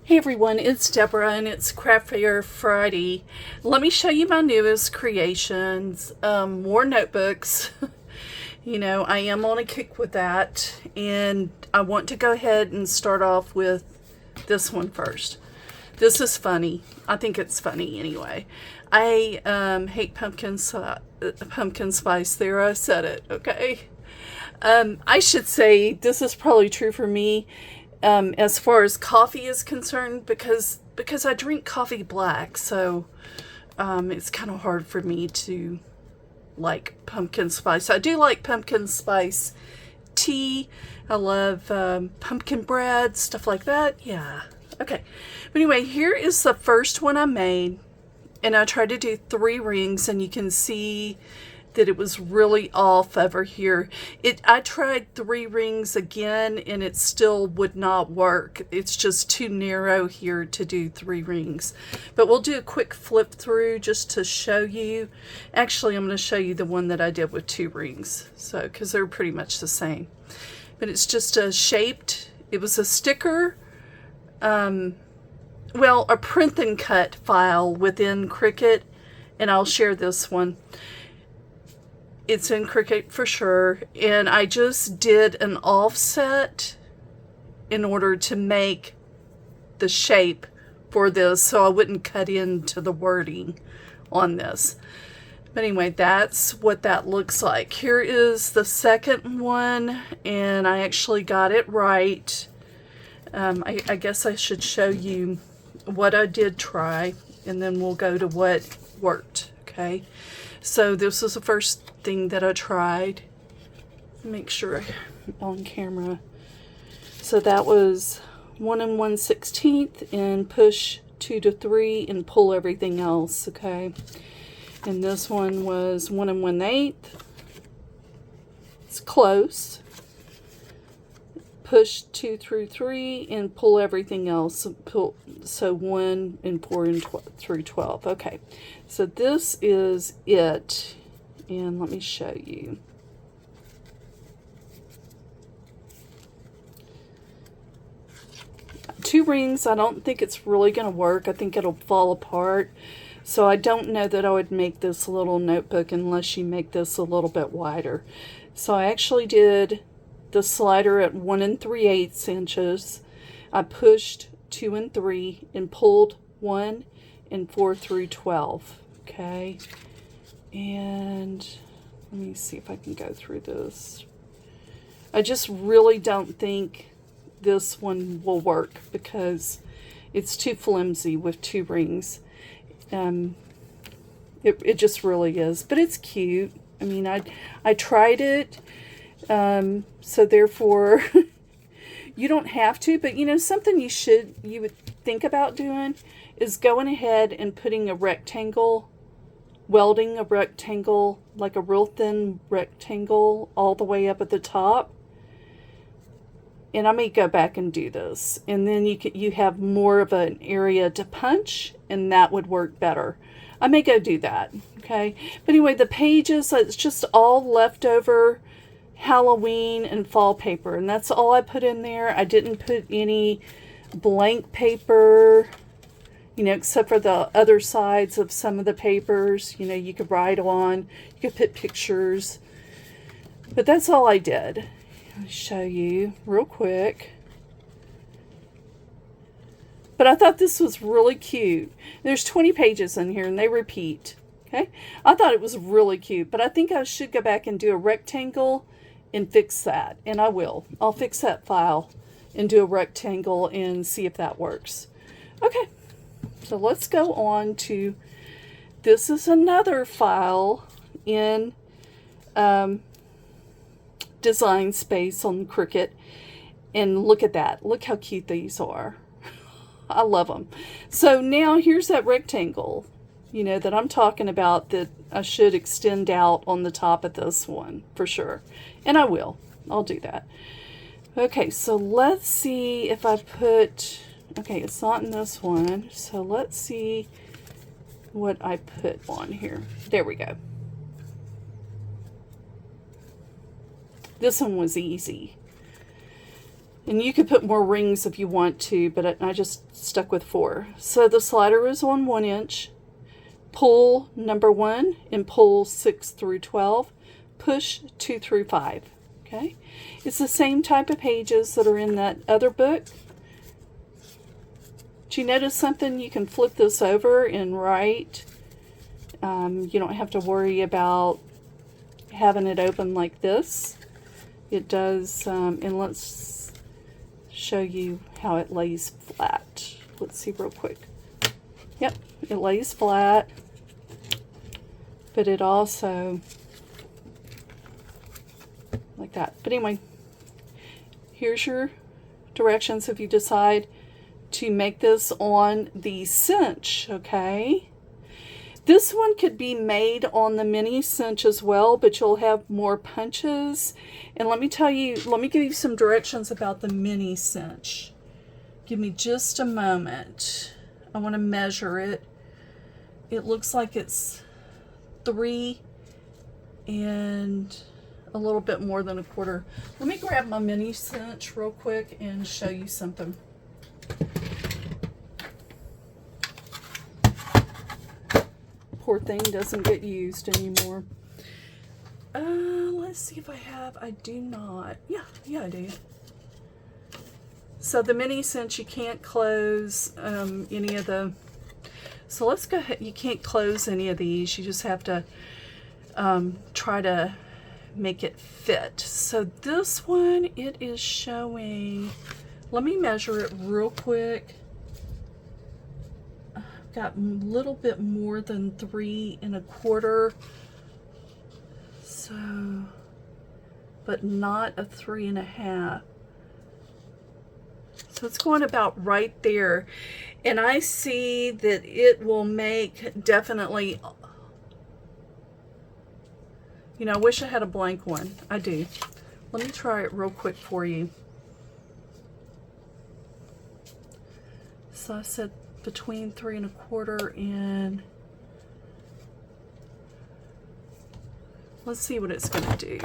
Hey everyone, it's Deborah and it's Craft Fair Friday. Let me show you my newest creations, more notebooks. You know, I am on a kick with that, and I want to go ahead and start off with this one first. This is funny. I think it's funny anyway. I hate pumpkin spice. There, I said it, okay? I should say this is probably true for me. As far as coffee is concerned, because I drink coffee black, so it's kind of hard for me to like pumpkin spice. I do like pumpkin spice tea. I love pumpkin bread, stuff like that. Yeah, okay. But anyway, here is the first one I made, and I tried to do 3 rings, and you can see that it was really off over here. I tried 3 rings again and it still would not work. It's just too narrow here to do 3 rings. But we'll do a quick flip through just to show you. Actually, I'm going to show you the one that I did with 2 rings. So, because they're pretty much the same. But it's just a shaped, it was a sticker, well, a print and cut file within Cricut. And I'll share this one. It's in Cricut for sure, and I just did an offset in order to make the shape for this so I wouldn't cut into the wording on this. But anyway, that's what that looks like. Here is the second one, and I actually got it right. I guess I should show you what I did try, and then we'll go to what worked, okay? So this was the first thing that I tried. Make sure I'm on camera. So that was 1 1/16 and push 2 to 3 and pull everything else, okay? And this one was 1 1/8. It's close. Push 2 through 3 and pull everything else. So 1 and 4 and through 12. Okay, so this is it. And let me show you. Two rings, I don't think it's really going to work. I think it'll fall apart. So I don't know that I would make this little notebook unless you make this a little bit wider. So I actually did the slider at 1 3/8 inches. I pushed 2 and 3 and pulled 1 and 4 through 12. Okay. And let me see if I can go through this. I just really don't think this one will work because it's too flimsy with 2 rings. It just really is, but it's cute. I mean, I tried it, so therefore you don't have to, but you know, something you would think about doing is going ahead and putting a rectangle, welding a rectangle, like a real thin rectangle all the way up at the top. And I may go back and do this, and then you have more of an area to punch, and that would work better. I may go do that, okay? But anyway, the pages, it's just all leftover Halloween and fall paper, and that's all I put in there. I didn't put any blank paper, you know, except for the other sides of some of the papers, you know, you could write on, you could put pictures, but that's all I did. I'll show you real quick. But I thought this was really cute. There's 20 pages in here and they repeat, okay? I thought it was really cute, but I think I should go back and do a rectangle and fix that, and I will. I'll fix that file and do a rectangle and see if that works. Okay. So let's go on to, this is another file in Design Space on Cricut. And look at that. Look how cute these are. I love them. So now here's that rectangle, you know, that I'm talking about that I should extend out on the top of this one for sure. And I will. I'll do that. Okay, so let's see if I put... Okay, it's not in this one, so let's see what I put on here. There we go. This one was easy. And you could put more rings if you want to, but I just stuck with 4. So the slider is on 1 inch. Pull number 1 and pull 6 through 12. Push 2 through 5. Okay? It's the same type of pages that are in that other book. Do you notice something? You can flip this over and write. You don't have to worry about having it open like this. It does, and let's show you how it lays flat. Let's see real quick. Yep, it lays flat, but it also, like that. But anyway, here's your directions if you decide to make this on the cinch, okay? This one could be made on the mini cinch as well, but you'll have more punches. And let me give you some directions about the mini cinch. Give me just a moment. I want to measure it. It looks like it's 3 and a little bit more than 1/4. Let me grab my mini cinch real quick and show you something. Poor thing doesn't get used anymore. Let's see if I do not. Yeah, I do. So the mini cinch, you can't close any of the, so let's go ahead, you can't close any of these. You just have to try to make it fit. So this one, it is showing, let me measure it real quick. Got a little bit more than 3 1/4, so, but not a 3 1/2. So it's going about right there, and I see that it will make definitely, you know, I wish I had a blank one. I do. Let me try it real quick for you. So I said between 3 1/4 and, let's see what it's going to do.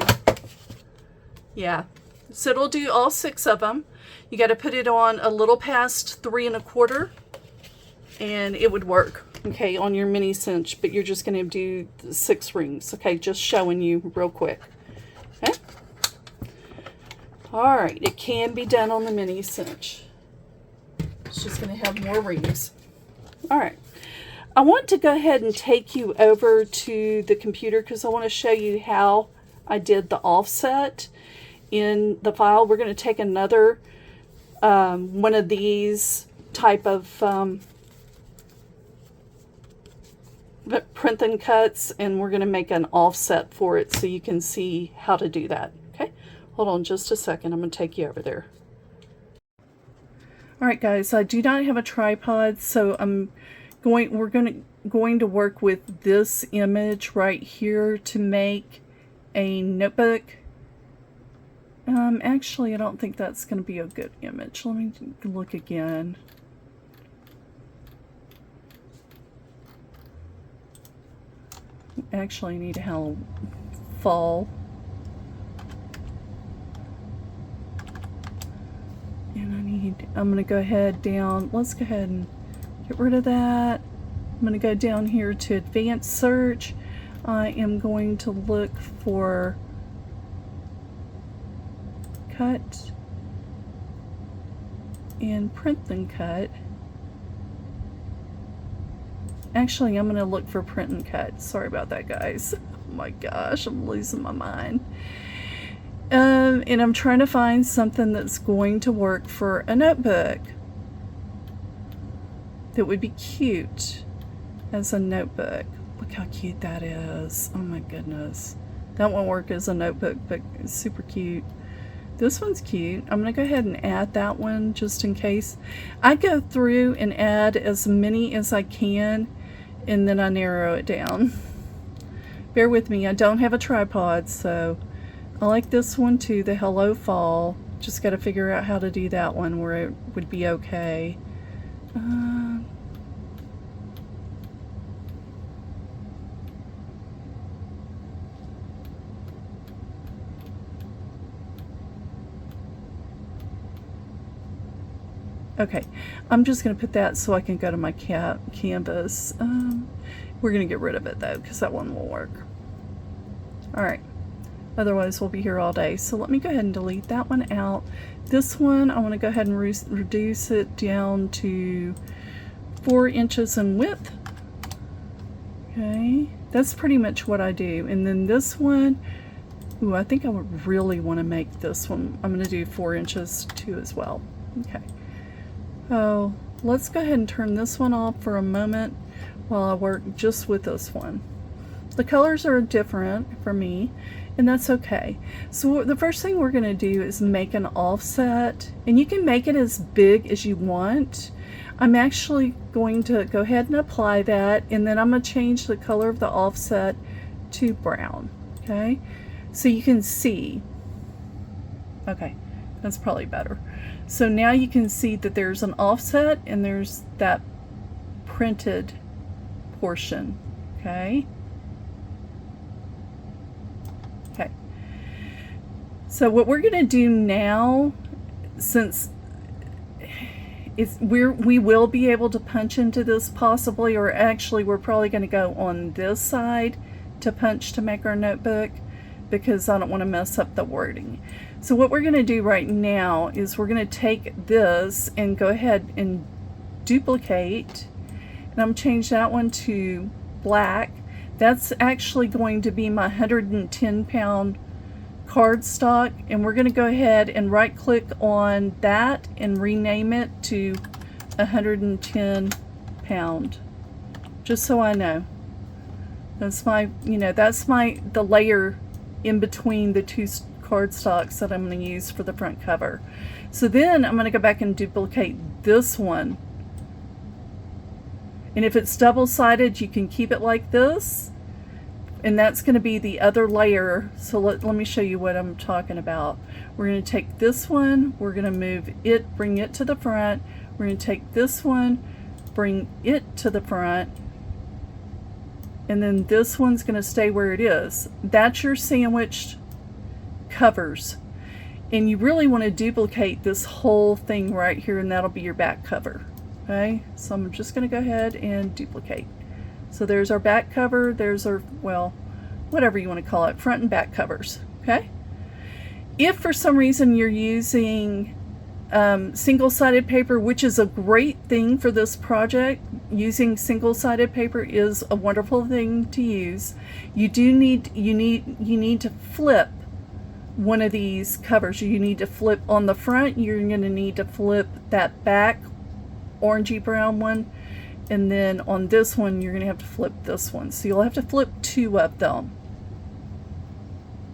Yeah, so it'll do all 6 of them. You got to put it on a little past 3 1/4 and it would work, okay, on your mini cinch, but you're just going to do 6 rings, okay, just showing you real quick. Okay, all right, it can be done on the mini cinch. It's just going to have more rings. All right, I want to go ahead and take you over to the computer because I want to show you how I did the offset in the file. We're going to take another one of these type of print and cuts, and we're going to make an offset for it so you can see how to do that. Okay, hold on just a second. I'm going to take you over there. All right, guys, I do not have a tripod, so we're going to work with this image right here to make a notebook. Actually, I don't think that's going to be a good image. Let me look again. Actually, I need to have a fall. And I'm going to go ahead down. Let's go ahead and get rid of that. I'm going to go down here to advanced search. I am going to look for cut and print and cut. Actually, I'm going to look for print and cut. Sorry about that, guys. Oh my gosh, I'm losing my mind. And I'm trying to find something that's going to work for a notebook that would be cute as a notebook. Look how cute that is. Oh my goodness. That won't work as a notebook, but it's super cute. This one's cute. I'm going to go ahead and add that one just in case. I go through and add as many as I can, and then I narrow it down. Bear with me. I don't have a tripod, so I like this one too, the Hello Fall. Just got to figure out how to do that one where it would be okay. Okay, I'm just going to put that so I can go to my canvas. We're going to get rid of it though, because that one will work. All right, otherwise we'll be here all day. So let me go ahead and delete that one out. This one, I want to go ahead and reduce it down to 4 inches in width. Okay, that's pretty much what I do. And then this one, ooh, I think I would really want to make this one. I'm going to do 4 inches too as well. Okay. So let's go ahead and turn this one off for a moment while I work just with this one. The colors are different for me, and that's okay. So the first thing we're going to do is make an offset, and you can make it as big as you want. I'm actually going to go ahead and apply that, and then I'm going to change the color of the offset to brown. Okay, so you can see. Okay, that's probably better. So now you can see that there's an offset and there's that printed portion. Okay. Okay. So what we're going to do now, since we will be able to punch into this possibly, or actually we're probably going to go on this side to punch to make our notebook, because I don't want to mess up the wording. So what we're going to do right now is we're going to take this and go ahead and duplicate, and I'm going to change that one to black. That's actually going to be my 110-pound cardstock, and we're going to go ahead and right click on that and rename it to 110 pound, just so I know. That's my, that's the layer in between the two cardstocks that I'm going to use for the front cover. So then I'm going to go back and duplicate this one, and if it's double-sided you can keep it like this, and that's going to be the other layer. So let me show you what I'm talking about. We're going to take this one, we're going to move it, bring it to the front. We're going to take this one, bring it to the front, and then this one's going to stay where it is. That's your sandwiched covers, and you really want to duplicate this whole thing right here, and that'll be your back cover. Okay, so I'm just going to go ahead and duplicate. So there's our back cover, there's our, well, whatever you want to call it, front and back covers. Okay, if for some reason you're using single-sided paper, which is a great thing for this project, using single-sided paper is a wonderful thing to use. You need to flip one of these covers. You need to flip on the front. You're going to need to flip that back orangey brown one, and then on this one you're going to have to flip this one. So you'll have to flip 2 of them.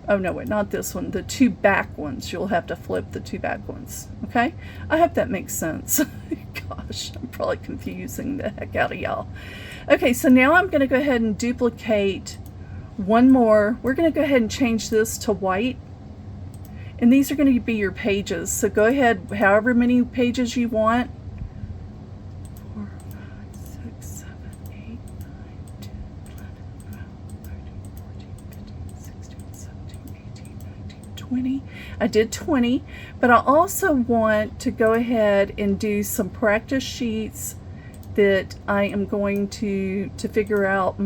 Oh no, wait, not this one. The 2 back ones. You'll have to flip the 2 back ones. Okay? I hope that makes sense. Gosh, I'm probably confusing the heck out of y'all. Okay, so now I'm going to go ahead and duplicate one more. We're going to go ahead and change this to white. And these are going to be your pages. So go ahead, however many pages you want. 4, 5, 6, 7, 8, 9, 10, 11, 12, 13, 14, 15, 16, 17, 18, 19, 20. I did 20, but I also want to go ahead and do some practice sheets that I am going to figure out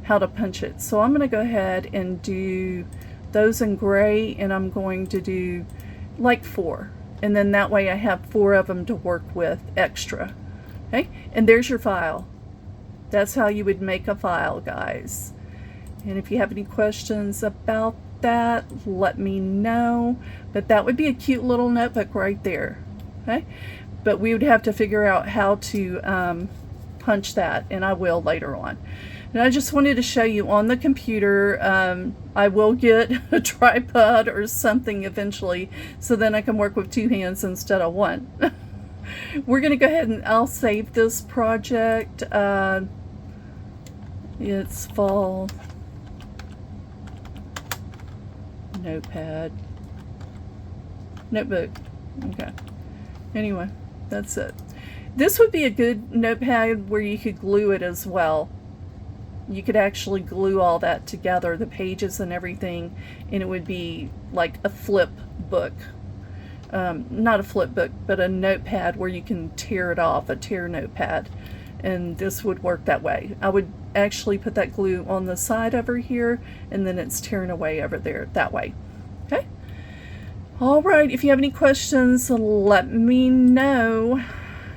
how to punch it. So I'm going to go ahead and do those in gray, and I'm going to do like 4, and then that way I have 4 of them to work with extra. Okay, and there's your file. That's how you would make a file, guys. And if you have any questions about that, let me know. But that would be a cute little notebook right there. Okay, but we would have to figure out how to punch that, and I will later on. And I just wanted to show you on the computer. I will get a tripod or something eventually, so then I can work with 2 hands instead of 1. We're going to go ahead and I'll save this project. It's fall notepad notebook. Okay, anyway, that's it. This would be a good notepad where you could glue it as well. You could actually glue all that together, the pages and everything, and it would be like a flip book. not a flip book, but a notepad where you can tear it off, a tear notepad. And this would work that way. I would actually put that glue on the side over here, and then it's tearing away over there that way. Okay? All right, if you have any questions, let me know.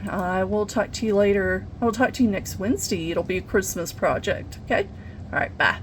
I will talk to you later. I'll talk to you next Wednesday. It'll be a Christmas project. Okay? All right, bye.